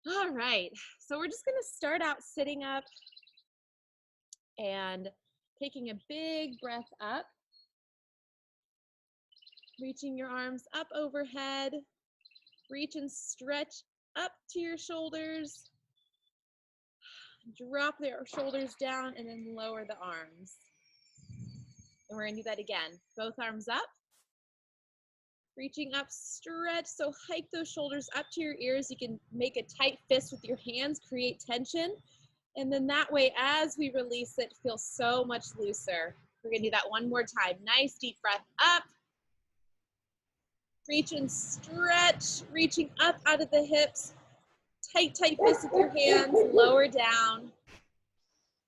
All right, so we're just gonna start out sitting up and taking a big breath up, reaching your arms up overhead, reach and stretch up to your shoulders, drop their shoulders down, and then lower the arms. And we're gonna do that again. Both arms up, reaching up, stretch, so hike those shoulders up to your ears. You can make a tight fist with your hands, create tension. And then that way, as we release it, feels so much looser. We're gonna do that one more time. Nice deep breath up. Reach and stretch, reaching up out of the hips. Tight, tight fist with your hands, lower down.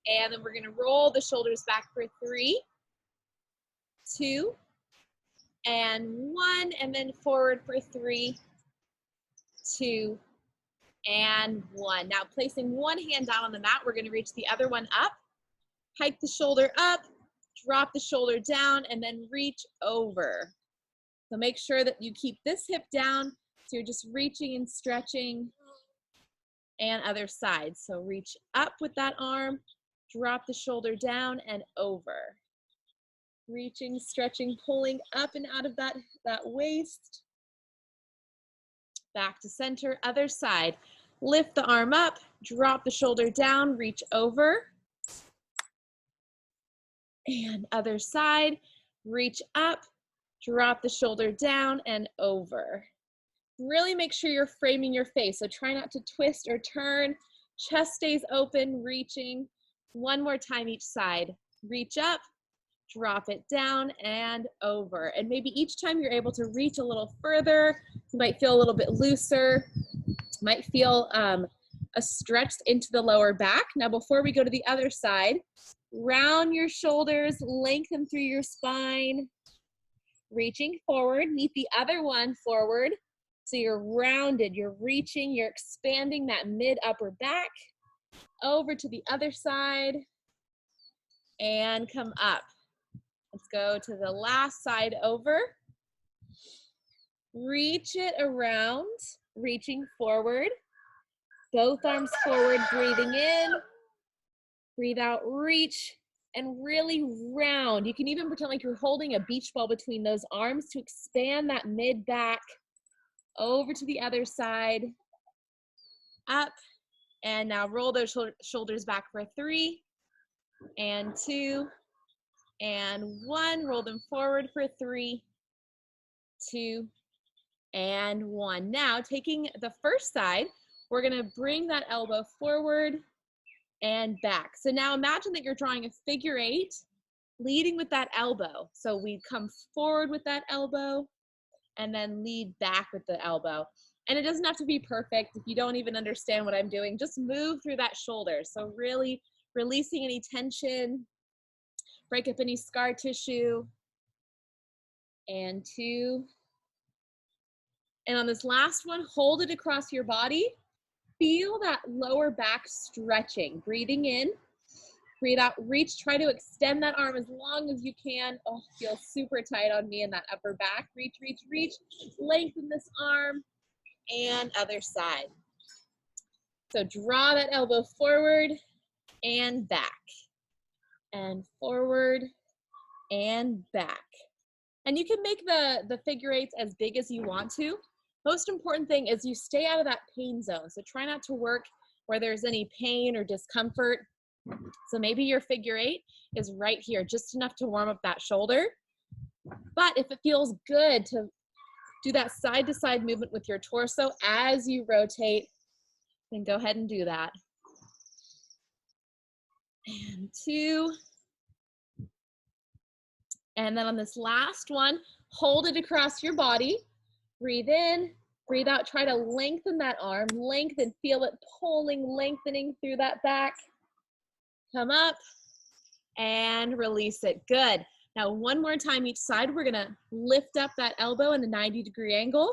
And then we're gonna roll the shoulders back for 3, 2, and 1. And then forward for 3, 2, and 1. Now placing one hand down on the mat, we're gonna reach the other one up. Hike the shoulder up, drop the shoulder down, and then reach over. So make sure that you keep this hip down, so you're just reaching and stretching. And other side. So reach up with that arm, drop the shoulder down and over. Reaching, stretching, pulling up and out of that waist. Back to center, other side. Lift the arm up, drop the shoulder down, reach over. And other side, reach up, drop the shoulder down and over. Really make sure you're framing your face. So try not to twist or turn. Chest stays open, reaching. One more time each side. Reach up, drop it down and over. And maybe each time you're able to reach a little further, you might feel a little bit looser. Might feel a stretch into the lower back. Now before we go to the other side, round your shoulders, lengthen through your spine. Reaching forward, meet the other one forward. So you're rounded, you're reaching, you're expanding that mid-upper back. Over to the other side and come up. Let's go to the last side over. Reach it around, reaching forward. Both arms forward, breathing in. Breathe out, reach, and really round. You can even pretend like you're holding a beach ball between those arms to expand that mid-back. Over to the other side, up, and now roll those shoulders back for 3, and 2, and 1. Roll them forward for 3, 2, and 1. Now, taking the first side, we're gonna bring that elbow forward and back. So now imagine that you're drawing a figure 8, leading with that elbow. So we come forward with that elbow, and then lead back with the elbow. And it doesn't have to be perfect. If you don't even understand what I'm doing, just move through that shoulder. So really releasing any tension, break up any scar tissue. And 2. And on this last one, hold it across your body. Feel that lower back stretching, breathing in. Breathe out, reach, try to extend that arm as long as you can. Oh, feels super tight on me in that upper back. Reach, reach, reach. Lengthen this arm and other side. So draw that elbow forward and back. And forward and back. And you can make the figure 8s as big as you want to. Most important thing is you stay out of that pain zone. So try not to work where there's any pain or discomfort. So maybe your figure 8 is right here, just enough to warm up that shoulder. But if it feels good to do that side-to-side movement with your torso as you rotate, then go ahead and do that. And 2. And then on this last one, hold it across your body. Breathe in, breathe out. Try to lengthen that arm. Lengthen, feel it pulling, lengthening through that back. Come up and release it. Good. Now one more time each side, we're gonna lift up that elbow in a 90-degree angle.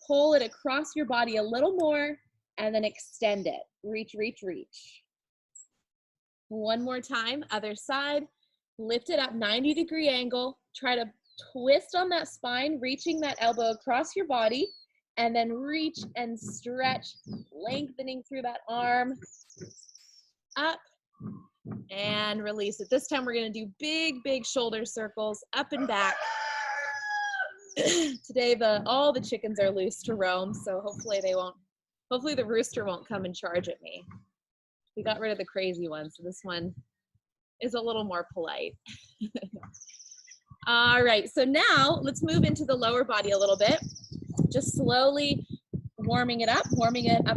Pull it across your body a little more and then extend it. Reach, reach, reach. One more time, other side. Lift it up, 90-degree angle. Try to twist on that spine, reaching that elbow across your body and then reach and stretch, lengthening through that arm, up, and release it. This time we're gonna do big shoulder circles, up and back. Today all the chickens are loose to roam, so hopefully the rooster won't come and charge at me. We got rid of the crazy one, so this one is a little more polite. All right, so now let's move into the lower body a little bit. Just slowly warming it up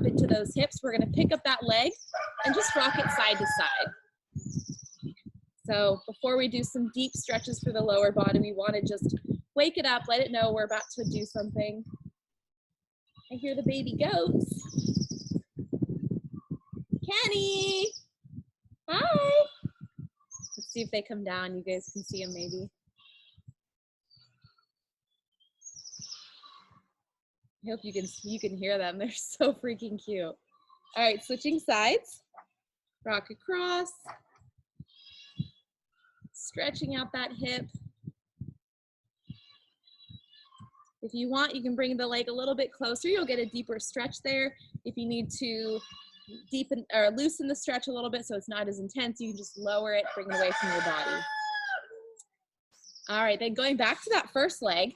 into those hips. We're gonna pick up that leg and just rock it side to side. So before we do some deep stretches for the lower body, we wanna just wake it up, let it know we're about to do something. I hear the baby goats. Kenny, hi. Let's see if they come down. You guys can see them maybe. I hope you can hear them. They're so freaking cute. All right, switching sides. Rock across. Stretching out that hip. If you want, you can bring the leg a little bit closer. You'll get a deeper stretch there. If you need to deepen or loosen the stretch a little bit so it's not as intense, you can just lower it, bring it away from your body. All right, then going back to that first leg,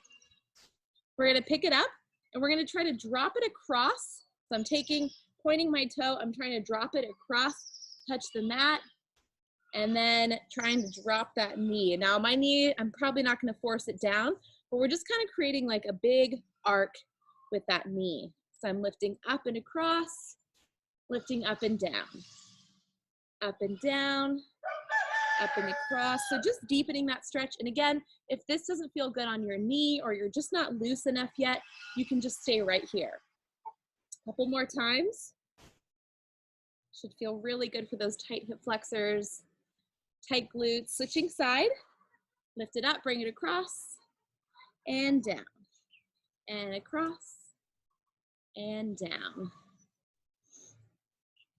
we're gonna pick it up and we're gonna try to drop it across. So I'm pointing my toe, I'm trying to drop it across, touch the mat, and then trying to drop that knee. Now my knee, I'm probably not gonna force it down, but we're just kind of creating like a big arc with that knee. So I'm lifting up and across, lifting up and down, up and down, up and across. So just deepening that stretch. And again, if this doesn't feel good on your knee or you're just not loose enough yet, you can just stay right here. A couple more times. Should feel really good for those tight hip flexors, tight glutes. Switching side, lift it up, bring it across and down and across and down.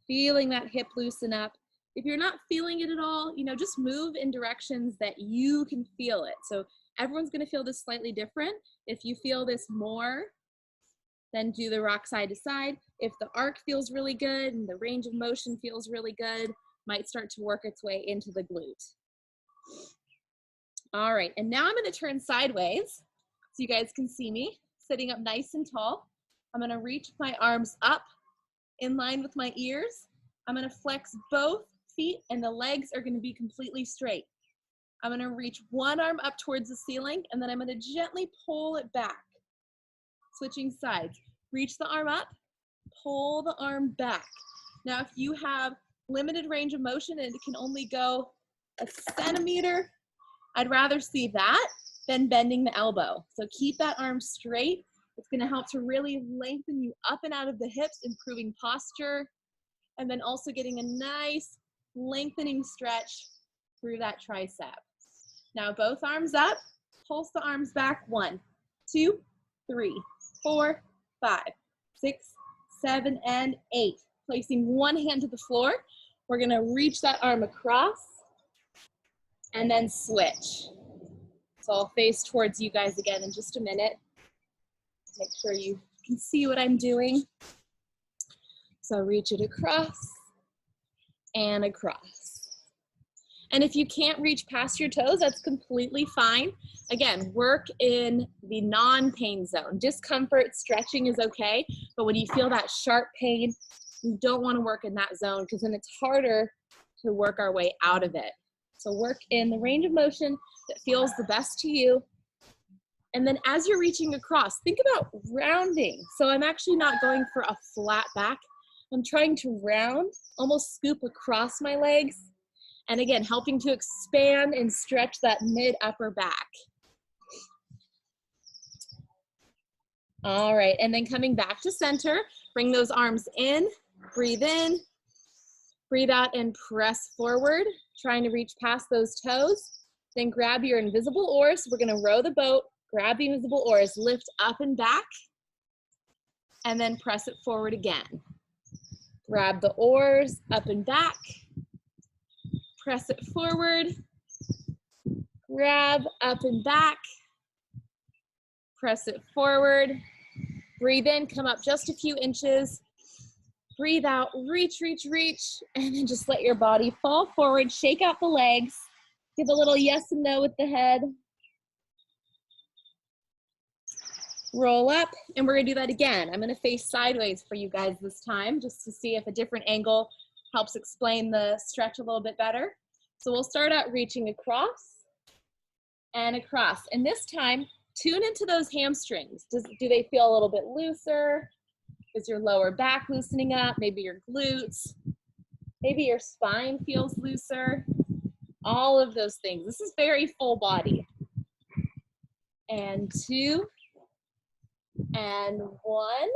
Feeling that hip loosen up. If you're not feeling it at all, just move in directions that you can feel it. So everyone's gonna feel this slightly different. If you feel this more, then do the rock side to side. If the arc feels really good and the range of motion feels really good, might start to work its way into the glute. All right, and now I'm gonna turn sideways so you guys can see me sitting up nice and tall. I'm gonna reach my arms up in line with my ears. I'm gonna flex both feet and the legs are gonna be completely straight. I'm gonna reach one arm up towards the ceiling and then I'm gonna gently pull it back. Switching sides. Reach the arm up, pull the arm back. Now if you have limited range of motion and it can only go a centimeter, I'd rather see that than bending the elbow. So keep that arm straight. It's gonna help to really lengthen you up and out of the hips, improving posture, and then also getting a nice lengthening stretch through that tricep. Now both arms up, pulse the arms back. 1, 2, 3, 4, 5, 6, 7, and 8. Placing one hand to the floor. We're gonna reach that arm across and then switch. So I'll face towards you guys again in just a minute. Make sure you can see what I'm doing. So reach it across and across. And if you can't reach past your toes, that's completely fine. Again, work in the non-pain zone. Discomfort, stretching is okay, but when you feel that sharp pain, you don't want to work in that zone because then it's harder to work our way out of it. So work in the range of motion that feels the best to you. And then as you're reaching across, think about rounding. So I'm actually not going for a flat back. I'm trying to round, almost scoop across my legs. And again, helping to expand and stretch that mid-upper back. All right, and then coming back to center, bring those arms in, breathe out and press forward, trying to reach past those toes. Then grab your invisible oars. We're gonna row the boat, grab the invisible oars, lift up and back, and then press it forward again. Grab the oars, up and back, press it forward, grab, up and back, press it forward, Breathe in, come up just a few inches. Breathe out, reach, reach, reach, and then just let your body fall forward, shake out the legs. Give a little yes and no with the head. Roll up, and we're gonna do that again. I'm gonna face sideways for you guys this time, just to see if a different angle helps explain the stretch a little bit better. So we'll start out reaching across and across. And this time, tune into those hamstrings. Do they feel a little bit looser? Is your lower back loosening up? Maybe your glutes. Maybe your spine feels looser. All of those things. This is very full body. And 2, and 1.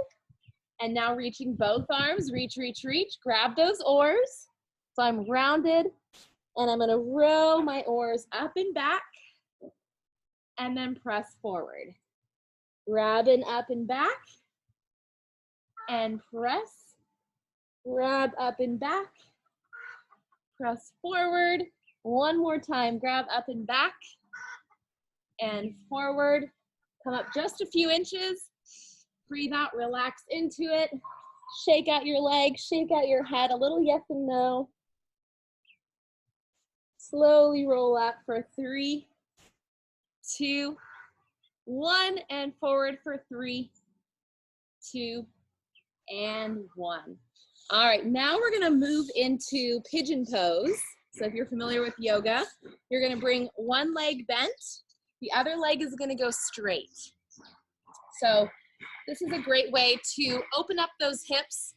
And now reaching both arms, reach, reach, reach. Grab those oars. So I'm rounded, and I'm gonna row my oars up and back, and then press forward. Grab and up and back, and press. Grab up and back, press forward. One more time, grab up and back, and forward. Come up just a few inches. Breathe out, relax into it. Shake out your legs, shake out your head, a little yes and no. Slowly roll up for 3, 2, 1, and forward for 3, 2, and 1. All right, now we're gonna move into pigeon pose. So if you're familiar with yoga, you're gonna bring one leg bent, the other leg is gonna go straight. So this is a great way to open up those hips,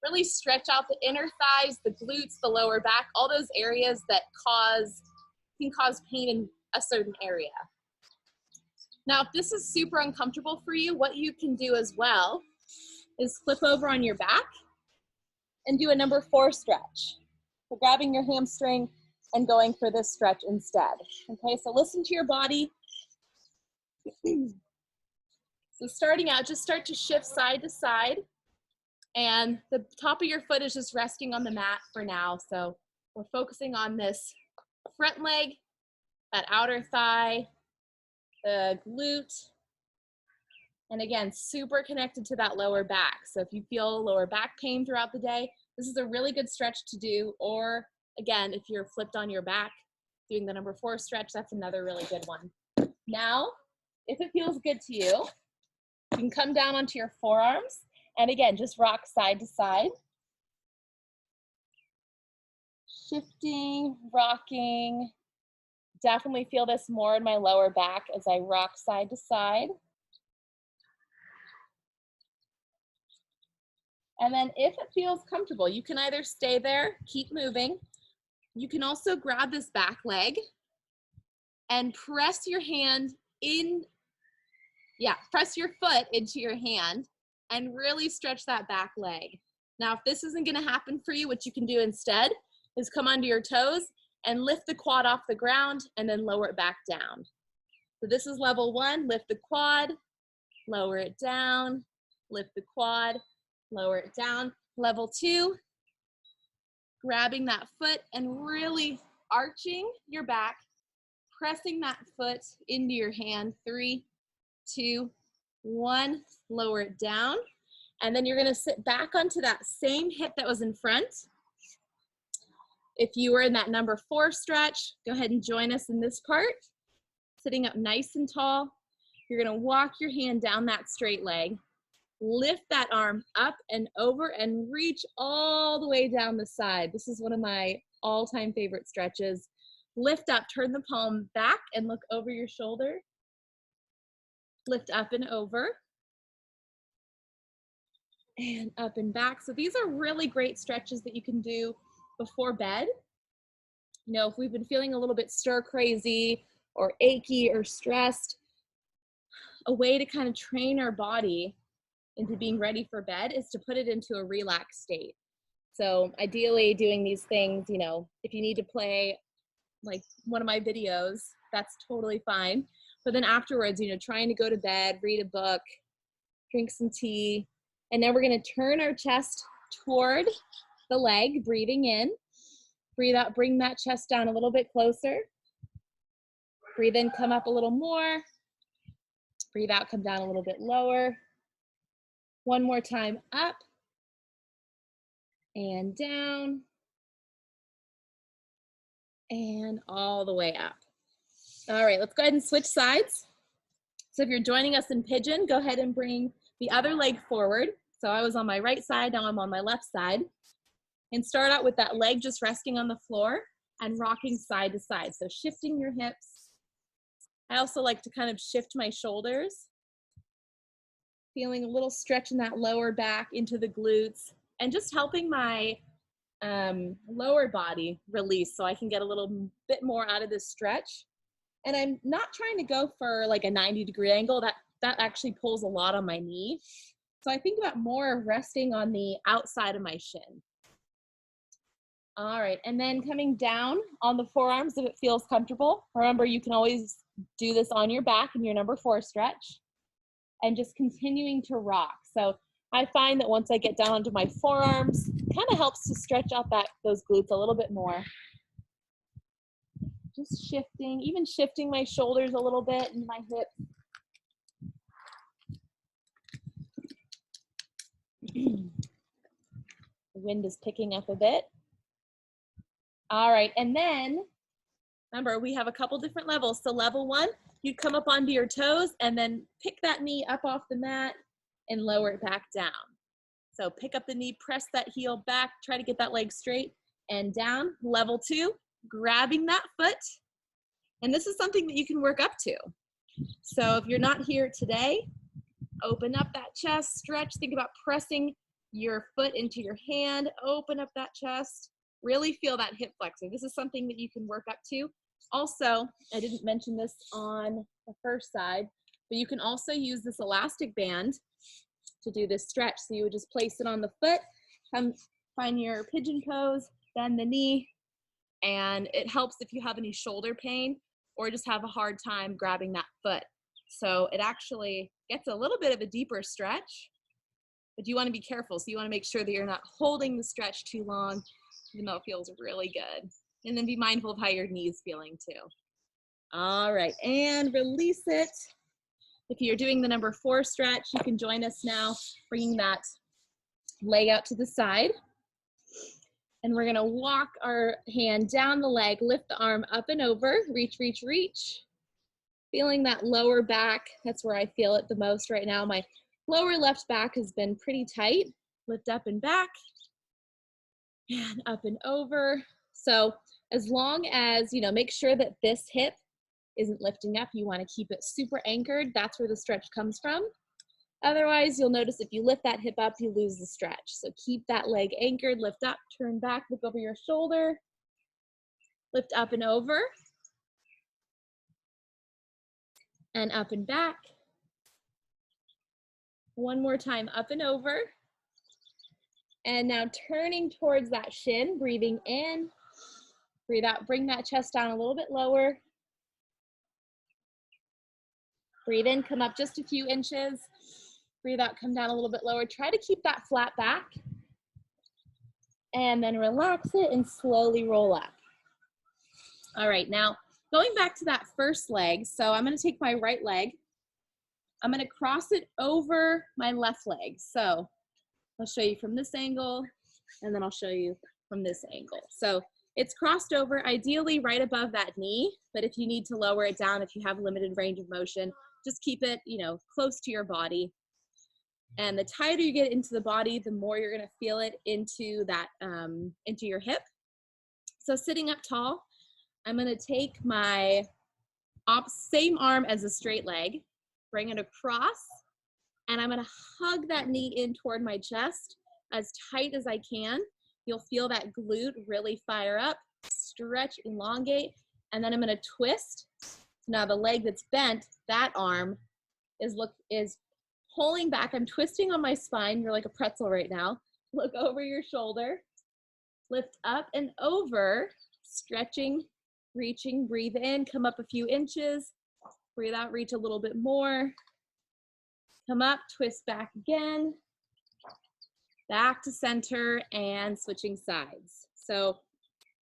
really stretch out the inner thighs, the glutes, the lower back, all those areas that can cause pain in a certain area. Now, if this is super uncomfortable for you, what you can do as well is flip over on your back and do a number 4 stretch. So grabbing your hamstring and going for this stretch instead. Okay, so listen to your body. So starting out, just start to shift side to side, and the top of your foot is just resting on the mat for now. So we're focusing on this front leg, that outer thigh, the glute, and again, super connected to that lower back. So if you feel lower back pain throughout the day, this is a really good stretch to do. Or again, if you're flipped on your back, doing the number 4 stretch, that's another really good one. Now, if it feels good to you, you can come down onto your forearms, and again, just rock side to side. Shifting, rocking. Definitely feel this more in my lower back as I rock side to side. And then if it feels comfortable, you can either stay there, keep moving. You can also grab this back leg and press your hand in. Press your foot into your hand and really stretch that back leg. Now, if this isn't gonna happen for you, what you can do instead is come onto your toes and lift the quad off the ground and then lower it back down. So this is level 1, lift the quad, lower it down, lift the quad, lower it down. Level 2, grabbing that foot and really arching your back, pressing that foot into your hand. 3, 2, 1, lower it down. And then you're gonna sit back onto that same hip that was in front. If you were in that number 4 stretch, go ahead and join us in this part. Sitting up nice and tall. You're gonna walk your hand down that straight leg, lift that arm up and over and reach all the way down the side. This is one of my all-time favorite stretches. Lift up, turn the palm back and look over your shoulder. Lift up and over, and up and back. So these are really great stretches that you can do before bed. You know, if we've been feeling a little bit stir crazy or achy or stressed, a way to kind of train our body into being ready for bed is to put it into a relaxed state. So ideally doing these things, you know, if you need to play like one of my videos, that's totally fine. But then afterwards, you know, trying to go to bed, read a book, drink some tea, and then we're gonna turn our chest toward the leg, breathing in. Breathe out, bring that chest down a little bit closer. Breathe in, come up a little more. Breathe out, come down a little bit lower. One more time, up and down and all the way up. All right, let's go ahead and switch sides. So if you're joining us in Pigeon, go ahead and bring the other leg forward. So I was on my right side, now I'm on my left side. And start out with that leg just resting on the floor and rocking side to side. So shifting your hips. I also like to kind of shift my shoulders, feeling a little stretch in that lower back into the glutes, and just helping my lower body release so I can get a little bit more out of this stretch. And I'm not trying to go for like a 90-degree angle. That actually pulls a lot on my knee. So I think about more resting on the outside of my shin. All right, and then coming down on the forearms if it feels comfortable. Remember, you can always do this on your back in your number 4 stretch. And just continuing to rock. So I find that once I get down onto my forearms, kind of helps to stretch out those glutes a little bit more. Just shifting, even shifting my shoulders a little bit and my hips. The wind is picking up a bit. All right, and then remember we have a couple different levels. So level 1, you'd come up onto your toes and then pick that knee up off the mat and lower it back down. So pick up the knee, press that heel back, try to get that leg straight and down. Level 2, grabbing that foot. And this is something that you can work up to. So if you're not here today, open up that chest, stretch, think about pressing your foot into your hand, open up that chest, really feel that hip flexor. This is something that you can work up to. Also, I didn't mention this on the first side, but you can also use this elastic band to do this stretch. So you would just place it on the foot, come find your pigeon pose, bend the knee, and it helps if you have any shoulder pain or just have a hard time grabbing that foot. So it actually gets a little bit of a deeper stretch, but you want to be careful. So you want to make sure that you're not holding the stretch too long, even though it feels really good. And then be mindful of how your knee is feeling too. All right, and release it. If you're doing the number 4 stretch, you can join us now, bringing that leg out to the side. And we're gonna walk our hand down the leg, lift the arm up and over, reach, reach, reach. Feeling that lower back, that's where I feel it the most right now. My lower left back has been pretty tight. Lift up and back, and up and over. So as long as, make sure that this hip isn't lifting up, you want to keep it super anchored. That's where the stretch comes from. Otherwise, you'll notice if you lift that hip up, you lose the stretch. So keep that leg anchored, lift up, turn back, look over your shoulder, lift up and over, and up and back. One more time, up and over. And now turning towards that shin, breathing in, breathe out, bring that chest down a little bit lower. Breathe in, come up just a few inches. Breathe out, come down a little bit lower. Try to keep that flat back. And then relax it and slowly roll up. All right, now going back to that first leg. So I'm gonna take my right leg. I'm gonna cross it over my left leg. So I'll show you from this angle, and then I'll show you from this angle. So it's crossed over, ideally right above that knee, but if you need to lower it down, if you have limited range of motion, just keep it, close to your body. And the tighter you get into the body, the more you're gonna feel it into that, into your hip. So sitting up tall, I'm gonna take my same arm as a straight leg, bring it across, and I'm gonna hug that knee in toward my chest as tight as I can. You'll feel that glute really fire up, stretch, elongate, and then I'm gonna twist. Now the leg that's bent, that arm is pulling back. I'm twisting on my spine. You're like a pretzel right now. Look over your shoulder, lift up and over, stretching, reaching, breathe in, come up a few inches, breathe out, reach a little bit more, come up, twist back again, back to center, and switching sides. So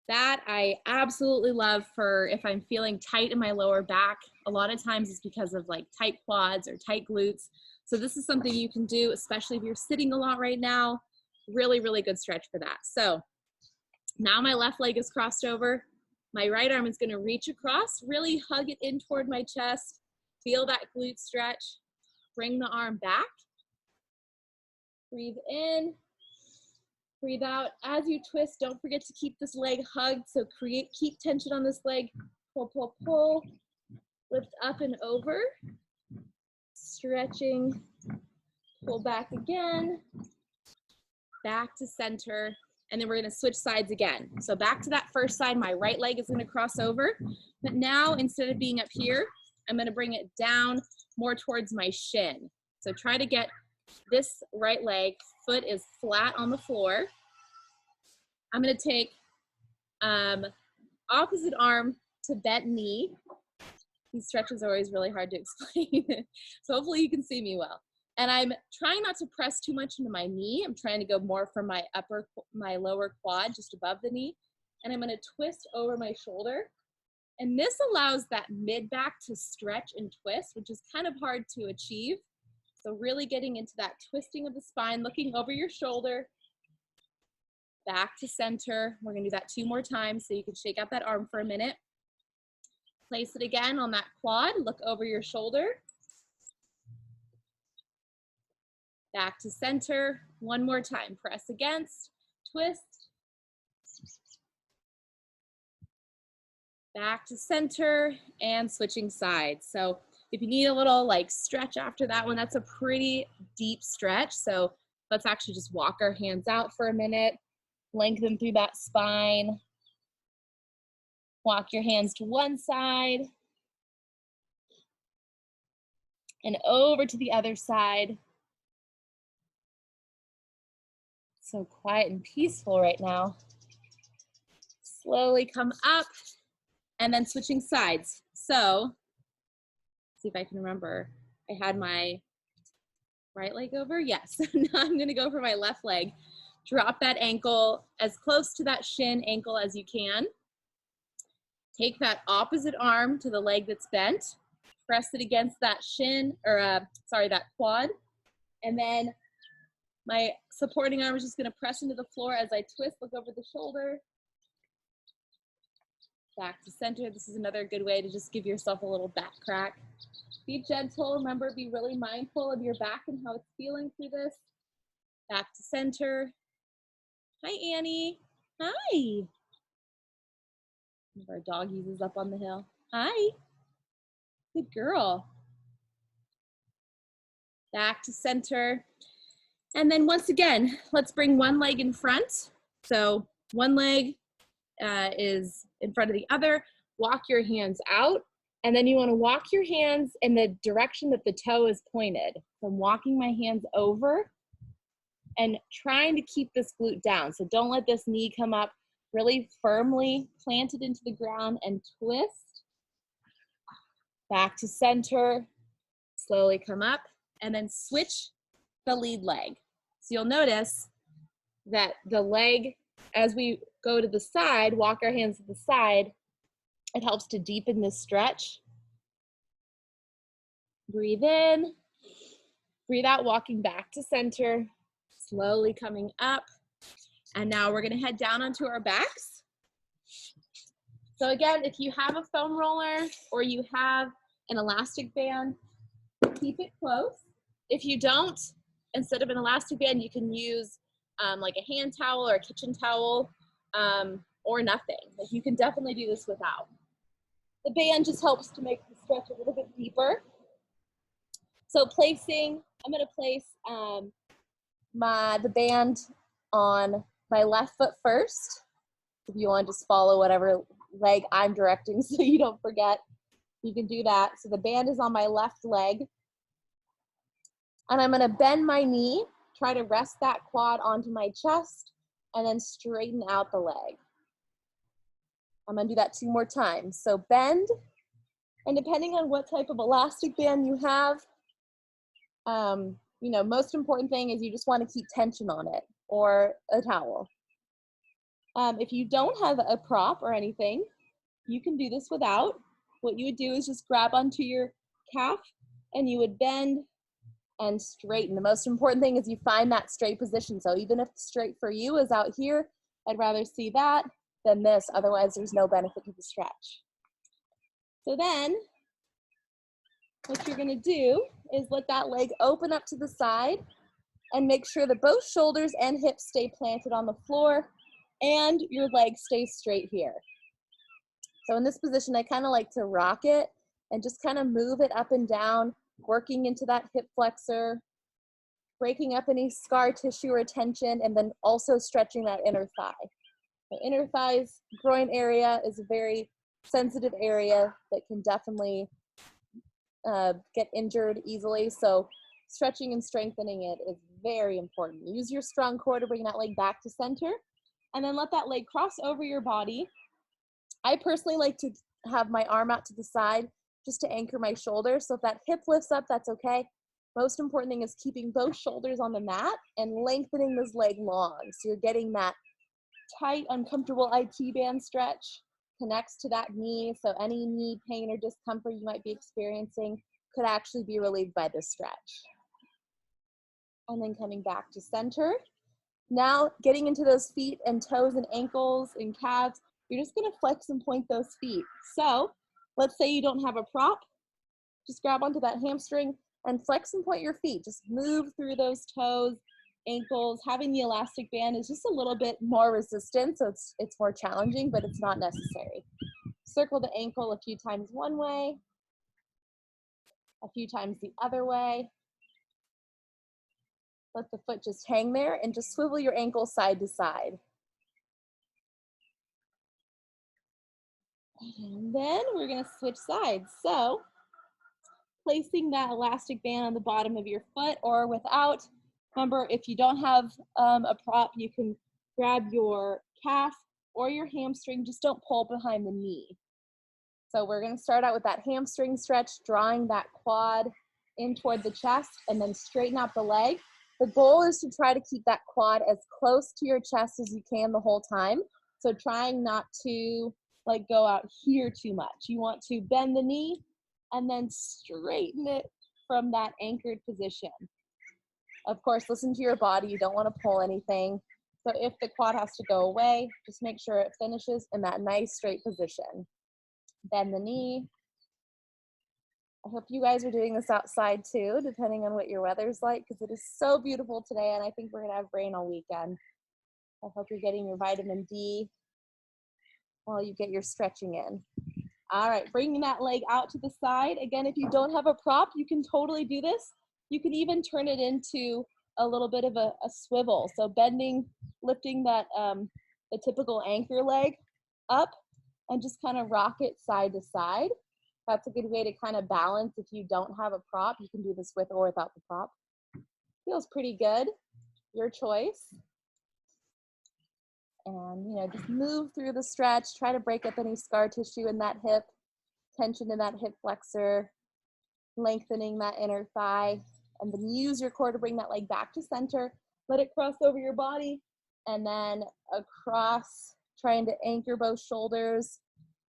that I absolutely love for if I'm feeling tight in my lower back. A lot of times it's because of like tight quads or tight glutes. So this is something you can do, especially if you're sitting a lot right now. Really, really good stretch for that. So now my left leg is crossed over. My right arm is gonna reach across, really hug it in toward my chest. Feel that glute stretch. Bring the arm back. Breathe in, breathe out. As you twist, don't forget to keep this leg hugged. So keep tension on this leg. Pull, pull, pull. Lift up and over. Stretching. Pull back again. Back to center. And then we're gonna switch sides again. So back to that first side, my right leg is gonna cross over. But now, instead of being up here, I'm gonna bring it down more towards my shin. So try to get this right leg, foot is flat on the floor. I'm gonna take opposite arm to bent knee. These stretches are always really hard to explain. So hopefully you can see me well. And I'm trying not to press too much into my knee. I'm trying to go more from my lower quad, just above the knee. And I'm gonna twist over my shoulder. And this allows that mid back to stretch and twist, which is kind of hard to achieve. So really getting into that twisting of the spine, looking over your shoulder, back to center. We're gonna do that 2 more times so you can shake out that arm for a minute. Place it again on that quad, look over your shoulder. Back to center, 1 more time. Press against, twist. Back to center and switching sides. So if you need a little like stretch after that one, that's a pretty deep stretch. So let's actually just walk our hands out for a minute, lengthen through that spine. Walk your hands to one side and over to the other side. So quiet and peaceful right now. Slowly come up and then switching sides. So, see if I can remember. I had my right leg over. Yes, now I'm gonna go for my left leg. Drop that ankle as close to that shin ankle as you can. Take that opposite arm to the leg that's bent. Press it against that shin, or that quad. And then my supporting arm is just gonna press into the floor as I twist, look over the shoulder. Back to center. This is another good way to just give yourself a little back crack. Be gentle, remember, be really mindful of your back and how it's feeling through this. Back to center. Hi, Annie. Hi. One of our doggies is up on the hill. Hi. Good girl. Back to center. And then once again, let's bring one leg in front. So one leg is in front of the other. Walk your hands out. And then you want to walk your hands in the direction that the toe is pointed. So I'm walking my hands over and trying to keep this glute down. So don't let this knee come up. Really firmly plant it into the ground and twist. Back to center. Slowly come up and then switch the lead leg. So you'll notice that the leg, as we go to the side, walk our hands to the side, it helps to deepen this stretch. Breathe in, breathe out, walking back to center, slowly coming up. And now we're gonna head down onto our backs. So again, if you have a foam roller or you have an elastic band, keep it close. If you don't, instead of an elastic band, you can use like a hand towel or a kitchen towel or nothing. Like you can definitely do this without. The band just helps to make the stretch a little bit deeper. So I'm gonna place the band on my left foot first. If you want to just follow whatever leg I'm directing so you don't forget, you can do that. So the band is on my left leg. And I'm gonna bend my knee, try to rest that quad onto my chest, and then straighten out the leg. I'm gonna do that 2 more times. So bend, and depending on what type of elastic band you have, you know, most important thing is you just wanna keep tension on it, or a towel. If you don't have a prop or anything, you can do this without. What you would do is just grab onto your calf, and you would bend and straighten. The most important thing is you find that straight position. So even if straight for you is out here, I'd rather see that than this. Otherwise, there's no benefit to the stretch. So then what you're gonna do is let that leg open up to the side and make sure that both shoulders and hips stay planted on the floor and your leg stays straight here. So in this position, I kind of like to rock it and just kind of move it up and down, working into that hip flexor, breaking up any scar tissue or tension, and then also stretching that inner thigh. The inner thighs, groin area is a very sensitive area that can definitely get injured easily. So stretching and strengthening it is very important. Use your strong core to bring that leg back to center, and then let that leg cross over your body. I personally like to have my arm out to the side just to anchor my shoulder. So if that hip lifts up, that's okay. Most important thing is keeping both shoulders on the mat and lengthening this leg long. So you're getting that tight, uncomfortable IT band stretch, connects to that knee. So any knee pain or discomfort you might be experiencing could actually be relieved by this stretch. And then coming back to center. Now getting into those feet and toes and ankles and calves, you're just gonna flex and point those feet. So let's say you don't have a prop, just grab onto that hamstring and flex and point your feet. Just move through those toes, ankles. Having the elastic band is just a little bit more resistant, so it's more challenging, but it's not necessary. Circle the ankle a few times one way, a few times the other way. Let the foot just hang there and just swivel your ankle side to side. And then we're gonna switch sides. So placing that elastic band on the bottom of your foot or without. Remember, if you don't have a prop, you can grab your calf or your hamstring, just don't pull behind the knee. So we're gonna start out with that hamstring stretch, drawing that quad in toward the chest and then straighten out the leg. The goal is to try to keep that quad as close to your chest as you can the whole time. So trying not to like go out here too much. You want to bend the knee and then straighten it from that anchored position. Of course, listen to your body. You don't want to pull anything. So if the quad has to go away, just make sure it finishes in that nice straight position. Bend the knee. I hope you guys are doing this outside too, depending on what your weather's like, because it is so beautiful today, and I think we're gonna have rain all weekend. I hope you're getting your vitamin D while you get your stretching in. All right, bringing that leg out to the side. Again, if you don't have a prop, you can totally do this. You can even turn it into a little bit of a swivel. So bending, lifting that the typical anchor leg up and just kind of rock it side to side. That's a good way to kind of balance if you don't have a prop. You can do this with or without the prop. Feels pretty good, your choice. And, you know, just move through the stretch. Try to break up any scar tissue in that hip, tension in that hip flexor, lengthening that inner thigh, and then use your core to bring that leg back to center. Let it cross over your body, and then across, trying to anchor both shoulders,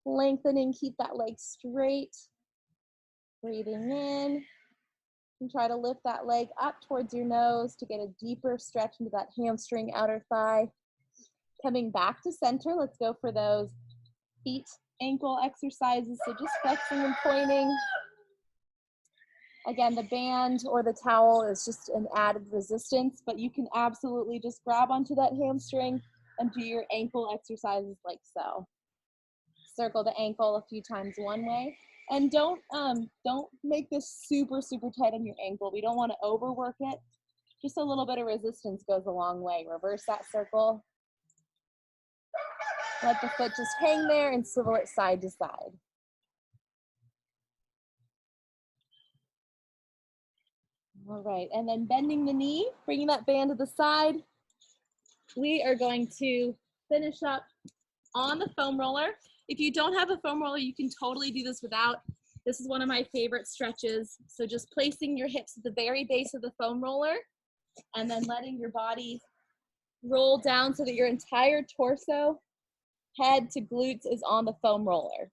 lengthening, keep that leg straight. Breathing in, and try to lift that leg up towards your nose to get a deeper stretch into that hamstring, outer thigh. Coming back to center, let's go for those feet ankle exercises. So just flexing and pointing. Again, the band or the towel is just an added resistance, but you can absolutely just grab onto that hamstring and do your ankle exercises like so. Circle the ankle a few times one way. And don't make this super, super tight on your ankle. We don't want to overwork it. Just a little bit of resistance goes a long way. Reverse that circle. Let the foot just hang there and swivel it side to side. All right, and then bending the knee, bringing that band to the side. We are going to finish up on the foam roller. If you don't have a foam roller, you can totally do this without. This is one of my favorite stretches. So just placing your hips at the very base of the foam roller and then letting your body roll down so that your entire torso, head to glutes is on the foam roller.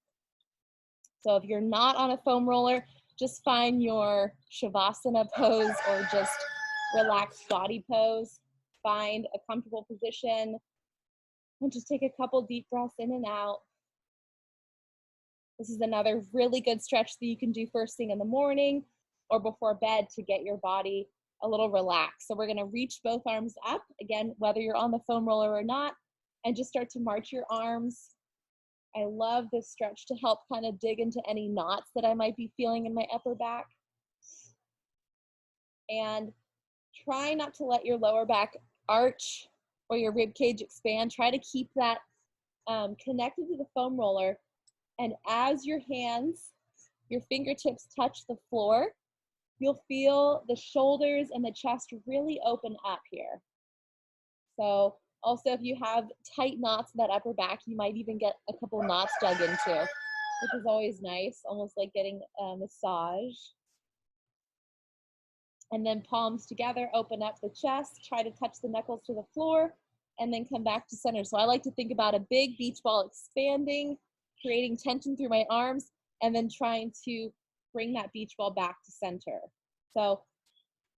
So if you're not on a foam roller, just find your Shavasana pose or just relaxed body pose. Find a comfortable position and just take a couple deep breaths in and out. This is another really good stretch that you can do first thing in the morning or before bed to get your body a little relaxed. So we're gonna reach both arms up, again, whether you're on the foam roller or not, and just start to march your arms. I love this stretch to help kind of dig into any knots that I might be feeling in my upper back. And try not to let your lower back arch or your rib cage expand. Try to keep that connected to the foam roller. And as your hands, your fingertips touch the floor, you'll feel the shoulders and the chest really open up here. So also if you have tight knots in that upper back, you might even get a couple knots dug into, which is always nice, almost like getting a massage. And then palms together, open up the chest, try to touch the knuckles to the floor, and then come back to center. So I like to think about a big beach ball expanding, creating tension through my arms, and then trying to bring that beach ball back to center. So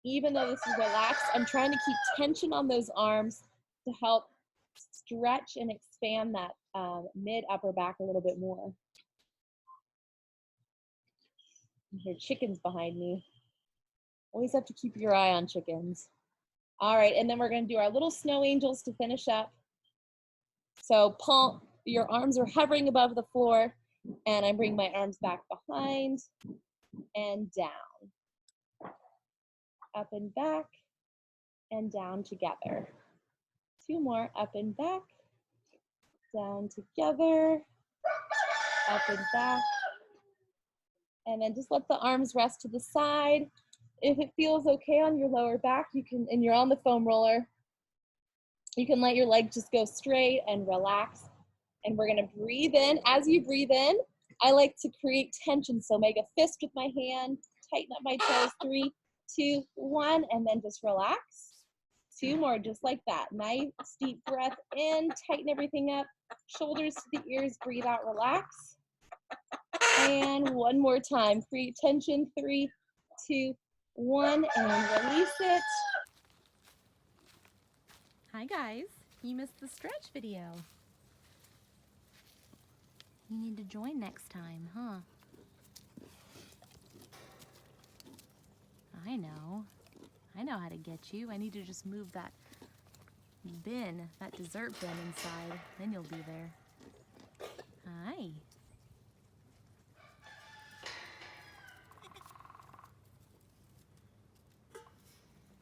even though this is relaxed, I'm trying to keep tension on those arms to help stretch and expand that mid upper back a little bit more. I hear chickens behind me. Always have to keep your eye on chickens. All right, and then we're gonna do our little snow angels to finish up. So your arms are hovering above the floor, and I bring my arms back behind and down. Up and back and down together. Two more, up and back, down together, up and back. And then just let the arms rest to the side. If it feels okay on your lower back, you can, and you're on the foam roller, you can let your leg just go straight and relax. And we're gonna breathe in. As you breathe in, I like to create tension. So make a fist with my hand, tighten up my toes, 3, 2, 1, and then just relax. 2 more, just like that. Nice deep breath in, tighten everything up, shoulders to the ears, breathe out, relax. And 1 more time, create tension, 3, 2, 1, and release it. Hi guys, you missed the stretch video. You need to join next time, huh? I know how to get you. I need to just move that bin, that dessert bin inside, then you'll be there. Hi.